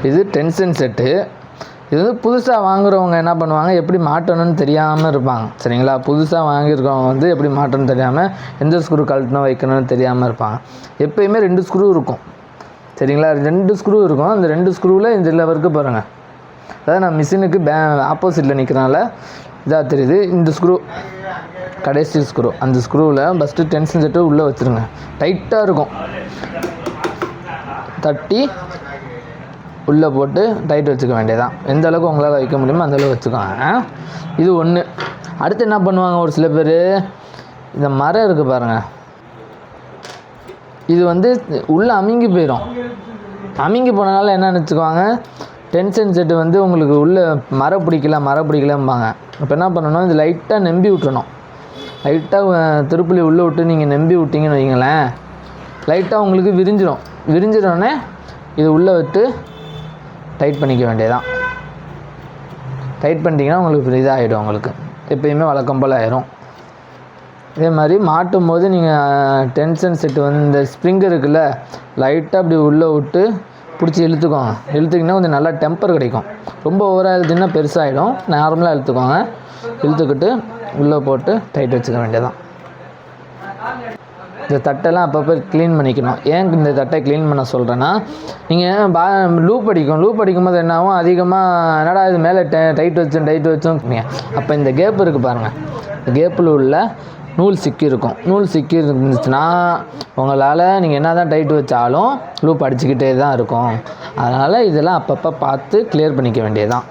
இது tension set. இது வந்து புதுசாக வாங்குறவங்க என்ன பண்ணுவாங்க, எப்படி மாட்டணும்னு தெரியாமல் இருப்பாங்க. சரிங்களா? புதுசாக வாங்கியிருக்கவங்க வந்து எப்படி மாட்டணும்னு தெரியாமல், எந்த ஸ்க்ரூ கழட்டணும் வைக்கணும்னு தெரியாமல் இருப்பாங்க. எப்பயுமே 2 ஸ்க்ரூ இருக்கும். சரிங்களா? 2 ஸ்க்ரூ இருக்கும். அந்த 2 ஸ்க்ரூவில் இதில் வரைக்கும் பாருங்கள். அதாவது நான் மிஷினுக்கு ஆப்போசிட்டில் நிற்கிறனால இதாக தெரியுது. இந்த ஸ்க்ரூ கடைசி ஸ்க்ரூ. அந்த ஸ்க்ரூவில் ஃபஸ்ட்டு டென்ஷன் செட்டு உள்ளே வச்சுருங்க. டைட்டாக இருக்கும். தட்டி உள்ளே போட்டு டைட் வச்சுக்க வேண்டியதான். எந்த அளவுக்கு உங்களால் வைக்க முடியுமோ அந்தளவுக்கு வச்சுக்கோங்க. இது ஒன்று. அடுத்து என்ன பண்ணுவாங்க ஒரு சில பேர், இந்த மரம் இருக்குது பாருங்கள், இது வந்து உள்ளே அமுங்கி போயிடும். அமுங்கி போனனால என்ன நினச்சிக்குவாங்க, டென்ஷன் செட்டு வந்து உங்களுக்கு உள்ளே மரம் பிடிக்கலம்பாங்க. இப்போ என்ன பண்ணணும், இது லைட்டாக நம்பி விட்டுறணும். லைட்டாக திருப்புளி உள்ளே விட்டு நீங்கள் நம்பி விட்டிங்கன்னு வைங்களேன், லைட்டாக உங்களுக்கு விரிஞ்சிடோடனே இது உள்ளே விட்டு டைட் பண்ணிக்க வேண்டியதான். டைட் பண்ணிட்டீங்கன்னா உங்களுக்கு இதாகிடும். உங்களுக்கு எப்பயுமே வழக்கம் போல் ஆயிரும். இதே மாதிரி மாட்டும் போது நீங்கள் டென்ஷன் செட்டு வந்து இந்த ஸ்ப்ரிங் இருக்குல்ல, லைட்டாக அப்படி உள்ளே விட்டு பிடிச்சி இழுத்துக்கோங்க. இழுத்துக்கிங்கன்னா கொஞ்சம் நல்லா டெம்பர் கிடைக்கும். ரொம்ப ஓவராக இழுத்துன்னா பெருசாகிடும். நார்மலாக இழுத்துக்கோங்க. இழுத்துக்கிட்டு உள்ளே போட்டு டைட் வச்சுக்க வேண்டியதான். இந்த தட்டெல்லாம் அப்பப்போ க்ளீன் பண்ணிக்கணும். ஏன் இந்த தட்டை க்ளீன் பண்ண சொல்கிறேன்னா, நீங்கள் லூப் அடிக்கும்போது என்ன ஆகும், அதிகமாக என்னடா இது மேலே டைட் வச்சோம். அப்போ இந்த கேப் இருக்குது பாருங்கள், இந்த கேப்பில் உள்ள நூல் சிக்கி இருந்துச்சுன்னா உங்களால் நீங்கள் என்ன தான் டைட் வச்சாலும் லூப் அடிச்சுக்கிட்டே தான் இருக்கும். அதனால் இதெல்லாம் அப்பப்போ பார்த்து கிளியர் பண்ணிக்க வேண்டியது தான்.